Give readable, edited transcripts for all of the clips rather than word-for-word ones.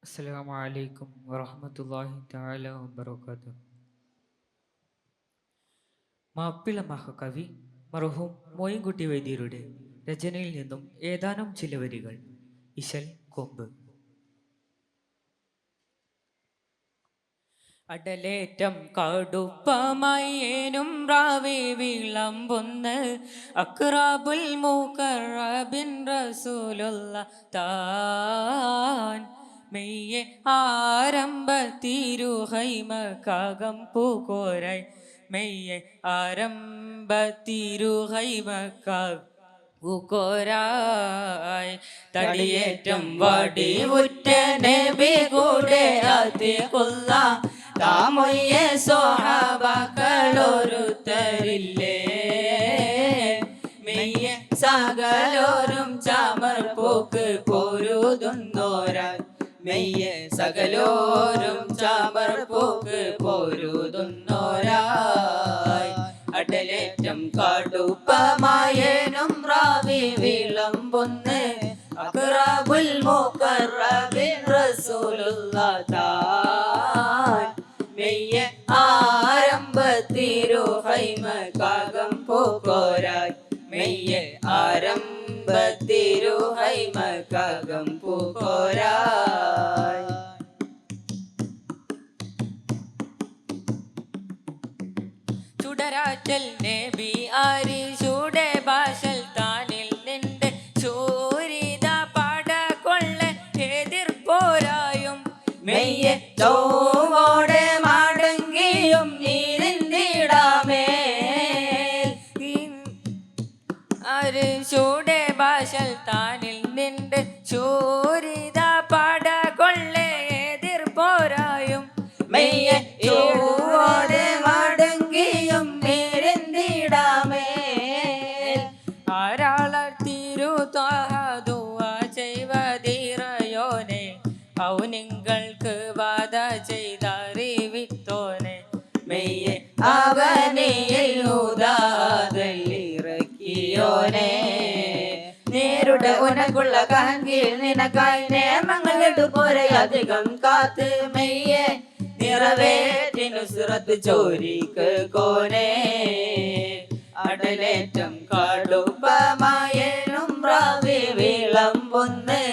അസ്സലാമു അലൈക്കും വറഹ്മത്തുള്ളാഹി തആല വബറകാതുഹു. മാപ്പിള മഹാകവി മർഹൂം മോയിൻകുട്ടി വൈദ്യരുടെ രചനയിൽ നിന്നും ഏതാനും ചില വരികൾ. ഇശൽ കൊമ്പ്. അടലേറ്റം കടുപ്പമയേനും റാവി വിളമ്പുന്ന് അക്റാബുൽ മുഖറബിൻ റസൂലുള്ള താൻ മെയ്യെ ആരംഭ തിരുഹൈമകം പൂക്കോരായി മെയ്യെ ആരംഭ തിരുഹൈമകം ൂക്കോരായി തടിയേറ്റം വടി ഉറ്റ നബി കൂടെ അതികൊള്ള താമൊയ്യെ സ്വഹാബാക്കളൊരുത്തരില്ലേ മെയ്യെ സകലോരും ചമർ പോക്ക് പോരുതുന്നോരായി മെയ്യെ സകലോരും ചമർ പോക്ക് പോരുതുന്നോരായി അടലേറ്റം കടുപ്പമായേനും റാവി വിളമ്പുന്ന് അക്റാബുൽ മുഖറബിൻ റസൂലുള്ളാഹ് താൻ മെയ്യെ ആരംഭ തിരുഹൈമകം പൂക്കോരായി മെയ്യെ ആരംഭ തിരുഹൈമകം പൂക്കോരായി ചുടരാറ്റൽ നബി ആരിശുടെ ഭാഷൽ താനിൽ നിന്റെ ചൂരിത പട കൊള്ള എതിർപ്പോരായും മെയ്യെ തോടെ മടങ്ങിയും നീരിന്തിടാമേ ആരിശുടെ ഭാഷൽ താനിൽ നിന്റെ ചൂരിത പട കൊള്ള എതിർപ്പോരായും മെയ്യെ തോടെ മടങ്ങിയും നീരിന്തിടാമേ ചെയ്വതീറയോനെ ഔ നിങ്ങൾക്ക് വാദ ചെയ്തറിവിത്തോനെ മെയ്യെ അവനെയിൽ ഉദാതല്ലിറക്കിയോനെ നേരുടെ ഉനക്കുള്ള കഹങ്കിൽ നിനക്കായി നേമങ്ങൾ എടുപ്പോരെ അധികം കാത്ത് മെയ്യെ നിറവേറ്റിനു സുറത്ത് ചോരിക്ക് കോനെ അടലേറ്റം കടുപ്പമായേനും റാവി വിളമ്പുന്ന്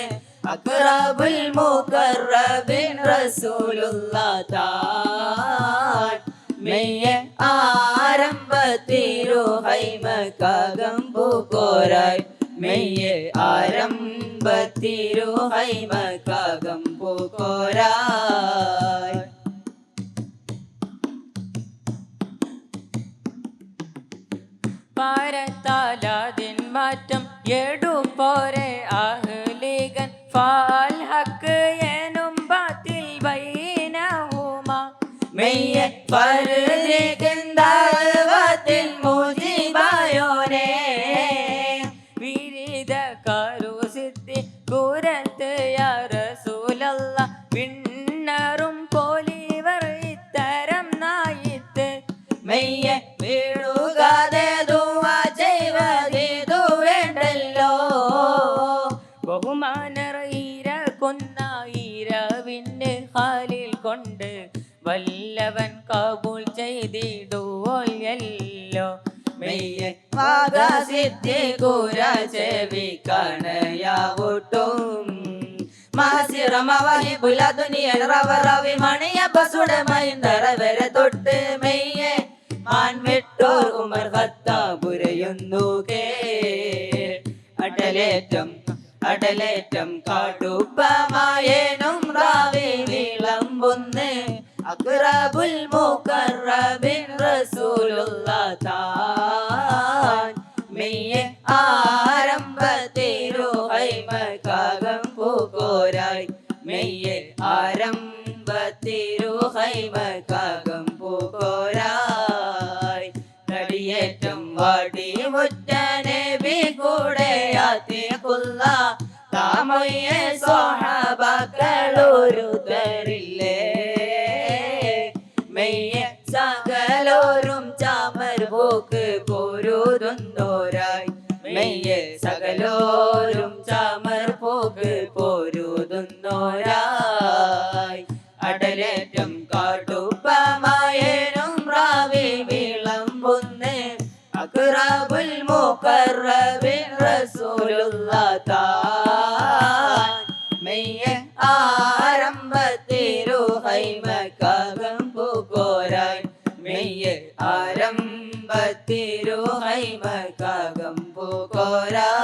അക്റാബുൽ മുഖറബിൻ റസൂലുള്ളാഹ് താൻ മെയ്യെ ആരംഭ തിരുഹൈമകം പൂക്കോരായി മെയ്യെ ആരംഭ തിരുഹൈമകം പൂക്കോരായി പാരത്താലാതിൻ മാറ്റം എടുപ്പോരെ അഹ്ലികൻ ഫാൽ ഹക്ക് എനും ബാത്തിൽ ബൈനഹുമ മെയ്യെ ഫർദികൻ ദഅവത്തിൽ മുജിബായോനെ വിരിദ കരു സിദ്ധി കുരത്ത് യാ റസൂലല്ലാഹ് പിന്നറും പോലിവർ ഇത്തരം നായിത്ത് മെയ്യെ വീഴുകാതെ ദുആ ചെയ്വതിതു വേണ്ടല്ലോ ബഹുമാനറീര കൊന്നായിരവിന് ഹാലിൽ കൊണ്ട് വല്ലവൻ കബൂൽ ചെയ്തിടുവോല്ലോ മെയ്യെ വാഗസിദ്ധി കൂര ചെവി കണയാവൂട്ടും മാസിറമവഹിബുല ദുനിയൻ റവറവി മണിയ ബസുടമൈന്ദറ വരെ തൊട്ട് മെയ്യെ മാൻ വിട്ടോർ ഉമർ ഖത്താബുരയുന്നു കേ അടലേറ്റം കടുപ്പമായേനും റാവി വിളമ്പുന്ന് അക്റാബുൽ മുഖറബിൻ റസൂലുള്ളാഹ് താൻ മെയ്യെ ആരംഭ തിരുഹൈമകം പൂക്കോരായി മെയ്യെ ആരംഭ തിരുഹൈമകം പൂക്കോരായി തടിയേറ്റം വടി മുറ്റ നബി കൂടെ അതികൊള്ള താമൊയ്യെ സ്വഹാബാക്കളൊരുത്തരില്ലേ മെയ്യെ സകലോരും ചമർ പോക്ക് പോരുതുന്നോരായി മെയ്യെ സകലോരും ചമർ പോക്ക് പോരുതുന്നോരായി കടിയേറ്റം കാട്ടുപ്പമായനും റാവി വിളമ്പുന്ന് അക്റബുൽ മുഖറബിൻ റസൂലുള്ളാഹ് താൻ മെയ്യ ആരംഭത്തിരുഹൈമക്കകം പൂക്കോരാൻ മെയ്യ ആരംഭത്തിരുഹൈമക്കകം പൂക്കോരാൻ